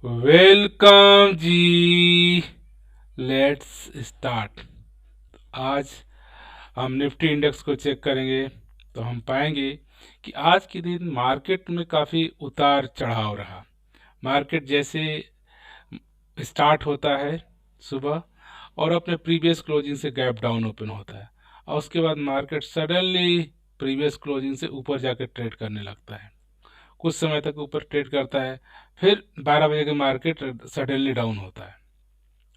Welcome ji. Let's start. आज हम Nifty index को चेक करेंगे तो हम पाएंगे कि आज के दिन मार्केट में काफ़ी उतार चढ़ाव रहा। मार्केट जैसे स्टार्ट होता है सुबह और अपने प्रीवियस क्लोजिंग से गैप डाउन ओपन होता है और उसके बाद मार्केट सडनली प्रीवियस क्लोजिंग से ऊपर जाकर ट्रेड करने लगता है। कुछ समय तक ऊपर ट्रेड करता है, फिर 12 बजे के मार्केट सडनली डाउन होता है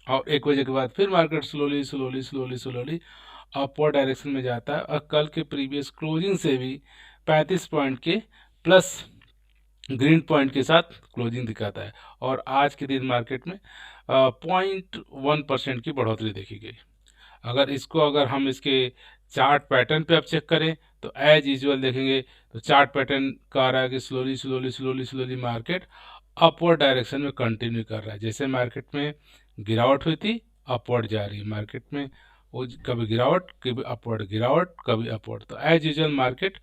और 1 बजे के बाद फिर market slowly slowly slowly slowly upward direction में जाता है और कल के प्रीवियस क्लोजिंग से भी 35 पॉइंट के प्लस ग्रीन पॉइंट के साथ क्लोजिंग दिखाता है और आज के दिन मार्केट में 0.1% की बढ़ोतरी देखी गई। अगर हम इसके चार्ट पैटर्न पे अब चेक करें तो एज यूजुअल देखेंगे तो चार्ट पैटर्न का रहा है कि slowly slowly slowly slowly market upward direction में कंटिन्यू कर रहा है। जैसे मार्केट में गिरावट हुई थी, अपवर्ड जा रही है मार्केट में, वो कभी गिरावट कभी अपवर्ड, गिरावट कभी अपवर्ड। तो as usual market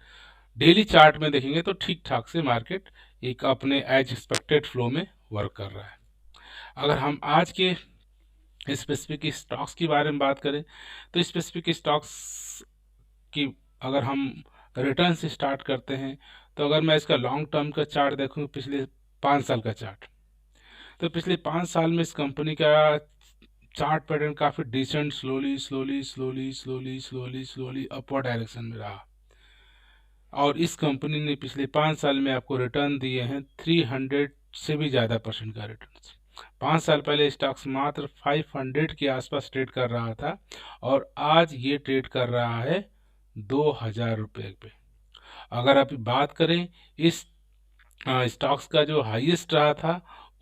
daily chart में देखेंगे तो ठीक ठाक से मार्केट एक अपने एज एक्सपेक्टेड फ्लो में वर्क कर रहा है। अगर हम आज के स्पेसिफिक स्टॉक्स के बारे में बात करें तो स्पेसिफिक स्टॉक्स की अगर हम रिटर्न से स्टार्ट करते हैं तो अगर मैं इसका लॉन्ग टर्म का चार्ट देखूं, पिछले 5 साल का चार्ट, तो पिछले 5 साल में इस कंपनी का चार्ट पैटर्न काफ़ी decent slowly slowly slowly slowly slowly slowly upward direction में रहा और इस कंपनी ने पिछले 5 साल में आपको रिटर्न दिए हैं 300 से भी ज़्यादा परसेंट का रिटर्न। 5 साल पहले स्टॉक्स मात्र 500 के आसपास ट्रेड कर रहा था और आज ये ट्रेड कर रहा है 2000 रुपये पे। अगर आप बात करें इस स्टॉक्स का जो हाईएस्ट रहा था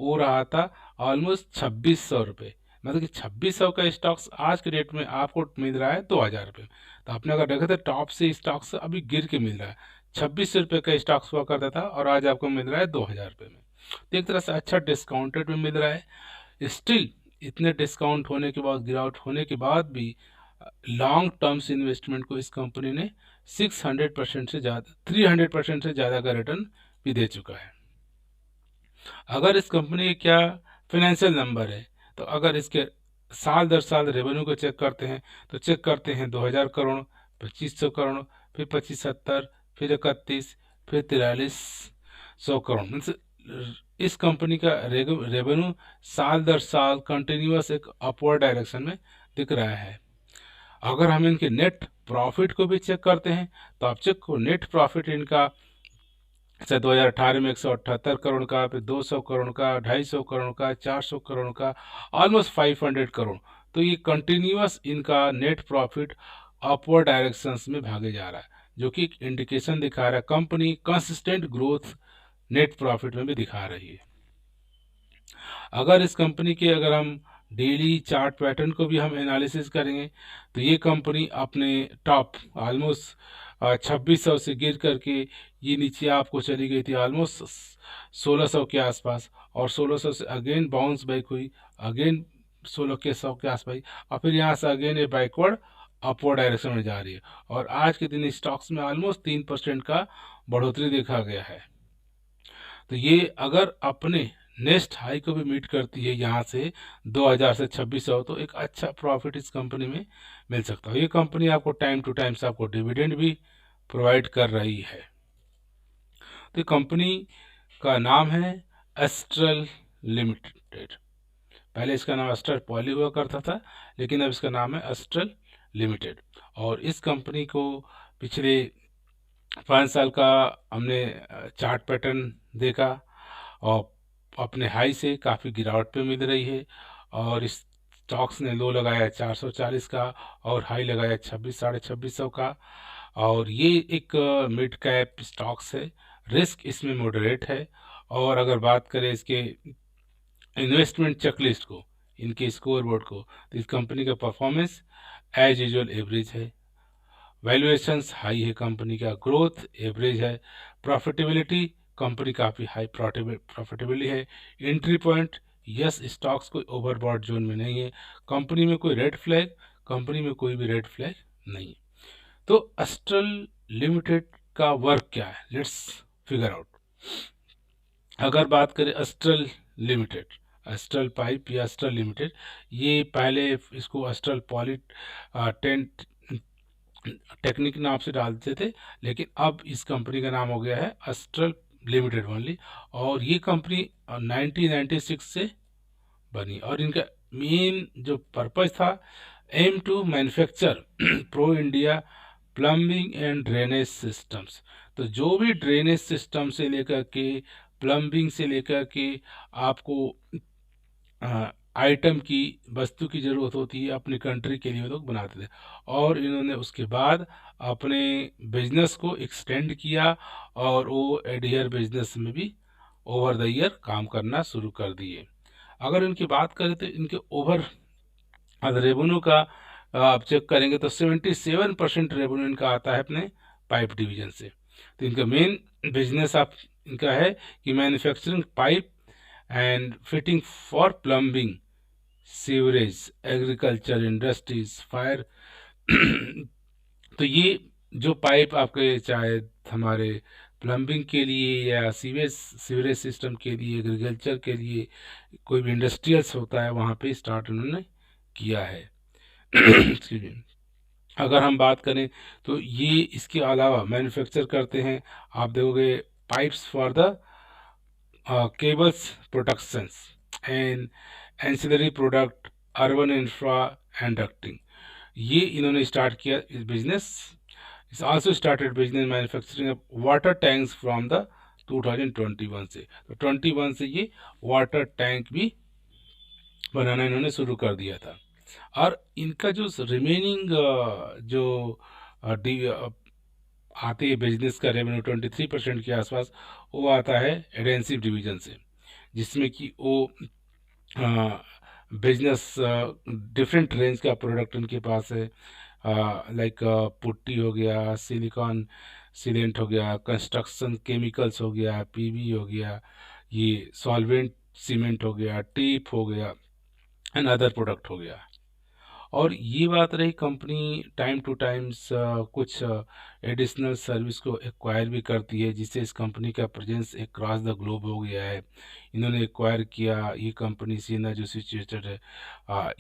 वो रहा था ऑलमोस्ट 2600 रुपये। मतलब कि 2600 का स्टॉक्स आज के डेट में आपको मिल रहा है 2000 रुपये। तो आपने अगर देखा तो टॉप से स्टॉक्स अभी गिर के मिल रहा है। 2600 रुपये का स्टॉक्स हुआ करता था और आज आपको मिल रहा है 2000 रुपये में। तो एक तरह से अच्छा डिस्काउंटेड में मिल रहा है। स्टिल इतने डिस्काउंट होने के बाद, गिरावट होने के बाद भी लॉन्ग टर्म्स इन्वेस्टमेंट को इस कंपनी ने 600% से ज़्यादा, 300% से ज़्यादा का रिटर्न भी दे चुका है। अगर इस कंपनी के क्या फाइनेंशियल नंबर है तो अगर इसके साल दर साल रेवेन्यू को चेक करते हैं तो चेक करते हैं 2000 करोड़, 2500 करोड़, फिर 2570, फिर 31, फिर 4300 करोड़। मीन्स इस कंपनी का रेवेन्यू साल दर साल कंटिन्यूअस एक अपवर्ड डायरेक्शन में दिख रहा है। अगर हम इनके नेट प्रॉफिट को भी चेक करते हैं तो आप चेक को नेट प्रॉफिट इनका से 2018 में 178 करोड़ का, फिर 200 करोड़ का, 250 करोड़ का, 400 करोड़ का, ऑलमोस्ट 500 करोड़। तो ये कंटिन्यूअस इनका नेट प्रॉफिट अपवर्ड डायरेक्शंस में भागे जा रहा है, जो कि एक इंडिकेशन दिखा रहा है company consistent growth net profit में भी दिखा रही है। अगर इस कंपनी के अगर हम डेली चार्ट पैटर्न को भी हम एनालिसिस करेंगे तो ये कंपनी अपने टॉप ऑलमोस्ट 2600 से गिर करके ये नीचे आपको चली गई थी ऑलमोस्ट 1600 के आसपास और 1600 से अगेन बाउंस बैक हुई, अगेन 1600 के आसपास और फिर यहाँ से अगेन ये बैकवर्ड अपवर्ड डायरेक्शन में जा रही है और आज के दिन स्टॉक्स में ऑलमोस्ट 3% का बढ़ोतरी देखा गया है। तो ये अगर अपने नेक्स्ट हाई को भी मीट करती है यहाँ से 2000 से 2600, तो एक अच्छा प्रॉफिट इस कंपनी में मिल सकता है। ये कंपनी आपको टाइम टू टाइम से आपको डिविडेंड भी प्रोवाइड कर रही है। तो कंपनी का नाम है एस्ट्रल लिमिटेड। पहले इसका नाम एस्ट्रल पॉली हुआ करता था लेकिन अब इसका नाम है एस्ट्रल लिमिटेड। और इस कंपनी को पिछले 5 साल का हमने चार्ट पैटर्न देखा और अपने हाई से काफ़ी गिरावट पे मिल रही है और इस स्टॉक्स ने लो लगाया 440 का और हाई लगाया 2600 का और ये एक मिड कैप स्टॉक्स है। रिस्क इसमें मॉडरेट है और अगर बात करें इसके इन्वेस्टमेंट चेकलिस्ट को, इनके स्कोर बोर्ड को, तो इस कंपनी का परफॉर्मेंस एज यूजुअल एवरेज है, वैल्यूएशंस हाई है, कंपनी का ग्रोथ एवरेज है, प्रॉफिटेबिलिटी कंपनी काफ़ी हाई प्रॉफिटेबली है, एंट्री पॉइंट यस स्टॉक्स कोई ओवरबॉट जोन में नहीं है, कंपनी में कोई रेड फ्लैग, कंपनी में कोई भी रेड फ्लैग नहीं। तो एस्ट्रल लिमिटेड का वर्क क्या है, लेट्स फिगर आउट। अगर बात करें एस्ट्रल लिमिटेड, एस्ट्रल पाइप या एस्ट्रल लिमिटेड। ये पहले इसको एस्ट्रल पॉली टेंट टेक्निक नाम से डालते थे, लेकिन अब इस कंपनी का नाम हो गया है एस्ट्रल लिमिटेड ओनली। और ये कंपनी 1996 से बनी, और इनका मेन जो पर्पज था, aim to manufacture pro India plumbing and drainage systems. तो जो भी ड्रेनेज सिस्टम से लेकर के, प्लम्बिंग से लेकर के, आपको आइटम की, वस्तु की ज़रूरत होती है अपनी कंट्री के लिए, वो लोग बनाते थे। और इन्होंने उसके बाद अपने बिजनेस को एक्सटेंड किया, और वो एडियर बिजनेस में भी ओवर द ईयर काम करना शुरू कर दिए। अगर इनकी बात करें तो इनके ओवर रेवेन्यू का आप चेक करेंगे तो 77% रेवेन्यू इनका आता है अपने पाइप डिवीजन से। तो इनका मेन बिजनेस आप इनका है कि manufacturing pipe and fitting for plumbing, sewerage, agriculture, industries, fire. तो ये जो पाइप आपके, चाहे हमारे प्लम्बिंग के लिए या सीवरेज सिस्टम के लिए, एग्रीकल्चर के लिए, कोई भी इंडस्ट्रियल्स होता है, वहाँ पे स्टार्ट उन्होंने किया है। Excuse me। अगर हम बात करें तो ये इसके अलावा मैन्युफैक्चर करते हैं, आप देखोगे, pipes for the cables protections and ancillary product, urban infra and ducting। ये इन्होंने स्टार्ट किया इस बिजनेस। इस also started business manufacturing of water tanks from the 2021 से। तो 21 से ये वाटर टैंक भी बनाना इन्होंने शुरू कर दिया था। और इनका जो रिमेनिंग जो आते हैं बिजनेस का रेवेन्यू 23% के आसपास, वो आता है एडेंसिव डिवीजन से, जिसमें कि वो बिजनेस डिफरेंट रेंज का प्रोडक्ट उनके पास है, लाइक पुट्टी हो गया, सिलिकॉन सीलेंट हो गया, कंस्ट्रक्शन केमिकल्स हो गया, पीवी हो गया, ये सॉल्वेंट सीमेंट हो गया, टेप हो गया, एंड अदर प्रोडक्ट हो गया। और ये बात रही, कंपनी टाइम टू टाइम्स कुछ एडिशनल सर्विस को एक्वायर भी करती है, जिससे इस कंपनी का प्रेजेंस एक क्रॉस द ग्लोब हो गया है। इन्होंने एक्वायर किया ये कंपनी सीना जो सिचुएटेड है,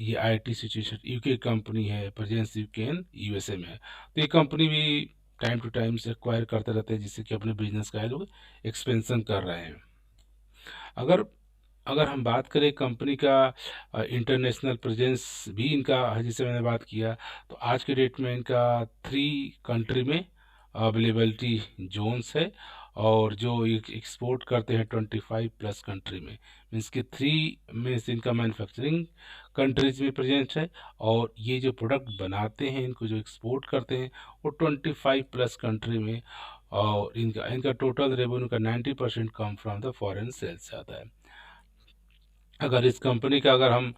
ये आईटी सिचुएशन यूके कंपनी है, प्रेजेंस यूके एंड यूएसए में है। तो ये कंपनी भी टाइम टू टाइम्स एक्वायर करते रहते हैं, जिससे कि अपने बिजनेस का ये लोग एक्सपेंशन कर रहे हैं। अगर अगर हम बात करें कंपनी का इंटरनेशनल प्रेजेंस भी इनका, जैसे मैंने बात किया, तो आज के डेट में इनका 3 कंट्री में अवेलेबिलिटी जोन्स है, और जो एक्सपोर्ट करते हैं 25+ कंट्री में। मीन्स कि 3 में इनका मैन्युफैक्चरिंग कंट्रीज में प्रेजेंट है, और ये जो प्रोडक्ट बनाते हैं, इनको जो एक्सपोर्ट करते हैं, वो 25+ कंट्री में। और इनका इनका टोटल रेवेन्यू का 90% come from the foreign sales आता है। अगर इस कंपनी का, अगर हम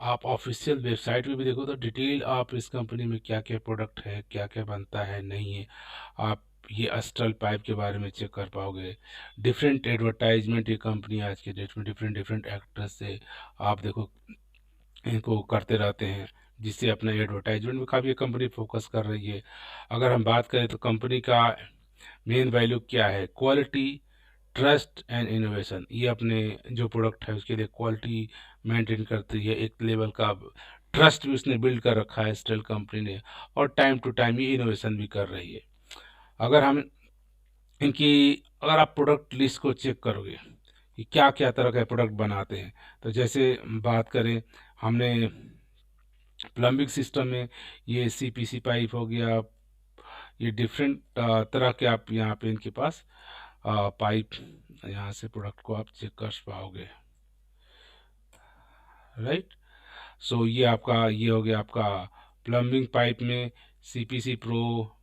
आप ऑफिशियल वेबसाइट पे भी देखो तो डिटेल आप इस कंपनी में क्या क्या प्रोडक्ट है, क्या क्या बनता है, नहीं है, आप ये एस्ट्रल पाइप के बारे में चेक कर पाओगे। डिफरेंट एडवर्टाइजमेंट ये कंपनी आज के डेट में डिफरेंट डिफरेंट एक्टर्स से, आप देखो, इनको करते रहते हैं, जिससे अपना एडवर्टाइजमेंट में काफ़ी कंपनी फोकस कर रही है। अगर हम बात करें तो कंपनी का मेन वैल्यू क्या है, क्वालिटी, ट्रस्ट एंड इनोवेशन। ये अपने जो प्रोडक्ट है उसके लिए क्वालिटी मेंटेन करती है, एक लेवल का ट्रस्ट भी उसने बिल्ड कर रखा है स्टेल कंपनी ने, और टाइम टू टाइम ये इनोवेशन भी कर रही है। अगर हम इनकी, अगर आप प्रोडक्ट लिस्ट को चेक करोगे कि क्या क्या तरह के प्रोडक्ट बनाते हैं, तो जैसे बात करें, हमने प्लम्बिंग सिस्टम में ये सीपीसी पाइप हो गया, ये डिफरेंट तरह के आप यहाँ पे इनके पास पाइप, यहाँ से प्रोडक्ट को आप चेक कर पाओगे, राइट। सो ये आपका, ये हो गया आपका प्लम्बिंग पाइप में CPC pro,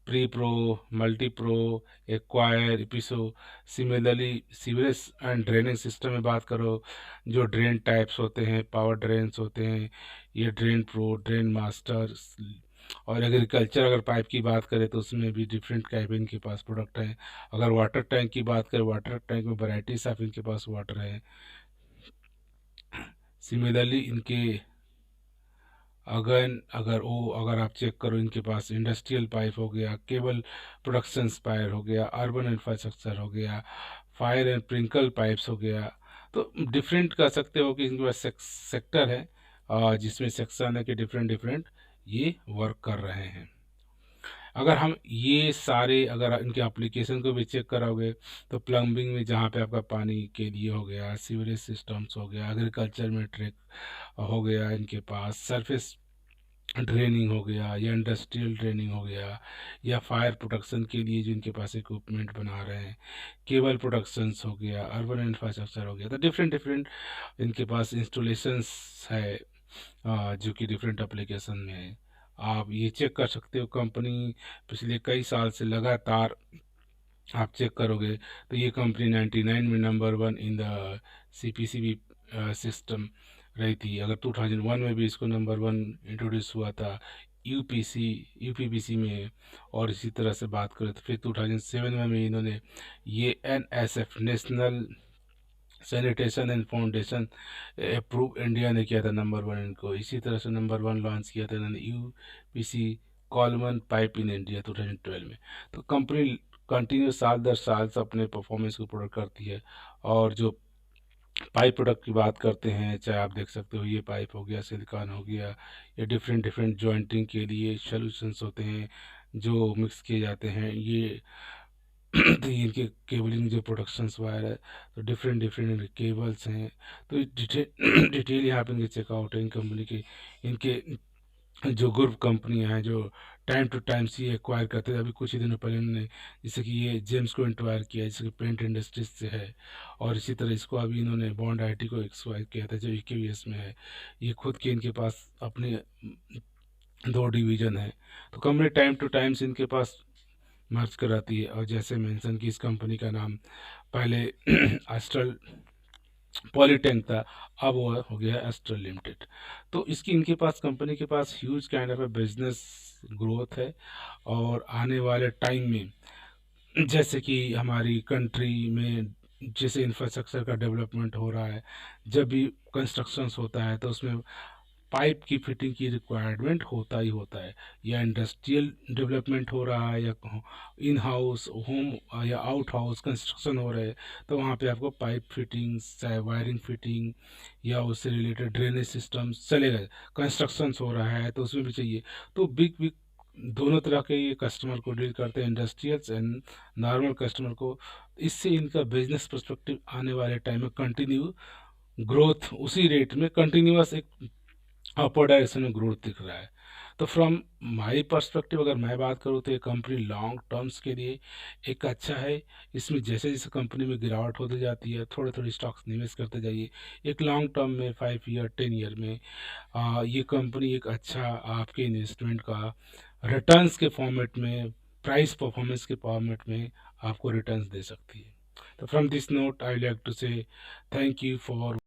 pre pro, multi pro, acquire, एपिसो। Similarly sewerage and draining system में बात करो, जो ड्रेन टाइप्स होते हैं, पावर ड्रेन्स होते हैं, ये ड्रेन प्रो, ड्रेन मास्टर। और एग्रीकल्चर अगर पाइप की बात करें तो उसमें भी डिफरेंट टाइप इनके पास प्रोडक्ट हैं। अगर वाटर टैंक की बात करें, वाटर टैंक में वैराइटीज ऑफ इनके पास वाटर है। सिमिलरली इनके अगर आप चेक करो, इनके पास इंडस्ट्रियल पाइप हो गया, केबल प्रोडक्शन पाइप हो गया, अर्बन इंफ्रास्ट्रक्चर हो गया, फायर एंड स्प्रिंकल पाइप्स हो गया। तो डिफरेंट कह सकते हो कि इनके पास सेक्टर है, जिसमें सेक्शन है कि डिफरेंट डिफरेंट ये वर्क कर रहे हैं। अगर हम ये सारे अगर इनके एप्लीकेशन को भी चेक करोगे, तो प्लम्बिंग में जहाँ पे आपका पानी के लिए हो गया, सीवरेज सिस्टम्स हो गया, एग्रीकल्चर में ट्रैक हो गया, इनके पास सरफेस ड्रेनिंग हो गया, या इंडस्ट्रियल ड्रेनिंग हो गया, या फायर प्रोटेक्शन के लिए जो इनके पास इक्विपमेंट बना रहे हैं, केबल प्रोडक्शंस हो गया, अर्बन इंफ्रास्ट्रक्चर हो गया, तो डिफरेंट डिफरेंट इनके पास इंस्टॉलेशंस है, जो कि डिफरेंट एप्लीकेशन में है। आप ये चेक कर सकते हो, कंपनी पिछले कई साल से लगातार आप चेक करोगे तो ये कंपनी 99 में number one in the CPCB system रही थी। अगर 2001 में भी इसको नंबर वन इंट्रोड्यूस हुआ था यूपीसी यूपीपीसी में, और इसी तरह से बात करें तो फिर 2007 में इन्होंने ये NSF national sanitation and foundation approve India ने किया था नंबर वन इनको। इसी तरह से नंबर वन लॉन्च किया था इन्होंने यूपीसी कॉलमन पाइप इन इंडिया 2012 में। तो कंपनी कंटिन्यू साल दर साल से अपने परफॉर्मेंस को प्रोडक्ट करती है। और जो पाइप प्रोडक्ट की बात करते हैं, चाहे आप देख सकते हो ये पाइप हो गया, सिलिकॉन हो गया, ये डिफरेंट डिफरेंट जॉइंटिंग के लिए सॉल्यूशंस होते हैं जो मिक्स किए जाते हैं। ये तो इनके केबलिंग जो प्रोडक्शंस वायर है, तो डिफरेंट डिफरेंट इनके केबल्स हैं। तो डिटेल डिटेल यहाँ पे इनके चेकआउट है इन कंपनी के। इनके जो ग्रुप कंपनियां हैं जो टाइम टू टाइम सी एक्वायर करते हैं, अभी कुछ ही दिनों पहले उन्होंने जैसे कि ये जेम्स को एक्वायर किया, जैसे कि पेंट इंडस्ट्रीज से है। और इसी तरह इसको अभी इन्होंने बॉन्ड आईटी को एक्वायर किया था जो ईकेवीएस में है। ये खुद के इनके पास अपने दो डिवीजन है। तो कंपनी टाइम टू टाइम से इनके पास मर्ज कराती है। और जैसे मेंशन कि इस कंपनी का नाम पहले एस्ट्रल पॉलीटेक था, अब वो हो गया एस्ट्रल लिमिटेड। तो इसकी इनके पास कंपनी के पास huge kind of business growth है। और आने वाले टाइम में जैसे कि हमारी कंट्री में जैसे इंफ्रास्ट्रक्चर का डेवलपमेंट हो रहा है, जब भी कंस्ट्रक्शंस होता है तो उसमें पाइप की फिटिंग की रिक्वायरमेंट होता ही होता है। या इंडस्ट्रियल डेवलपमेंट हो रहा है, या इन हाउस होम या आउट हाउस कंस्ट्रक्शन हो रहे हैं, तो वहाँ पे आपको पाइप फिटिंग्स, चाहे वायरिंग फिटिंग या उससे रिलेटेड ड्रेनेज सिस्टम चलेगा। कंस्ट्रक्शंस हो रहा है तो उसमें भी चाहिए। तो बिग बिग दोनों तरह के ये कस्टमर को डील करते हैं, इंडस्ट्रियल्स एंड नॉर्मल कस्टमर को। इससे इनका बिजनेस पर्सपेक्टिव आने वाले टाइम में कंटिन्यू ग्रोथ उसी रेट में कंटिन्यूअस एक अपर डायरेक्शन में ग्रोथ दिख रहा है। तो फ्रॉम माई पर्सपेक्टिव अगर मैं बात करूँ तो ये कंपनी लॉन्ग टर्म्स के लिए एक अच्छा है। इसमें जैसे जैसे कंपनी में गिरावट होती जाती है, थोड़े थोड़े स्टॉक्स निवेश करते जाइए। एक लॉन्ग टर्म में 5 ईयर 10 ईयर में ये कंपनी एक अच्छा आपके इन्वेस्टमेंट का रिटर्न्स के फॉर्मेट में, प्राइस परफॉर्मेंस के फॉर्मेट में आपको रिटर्न्स दे सकती है। तो from this note I like to say thank you for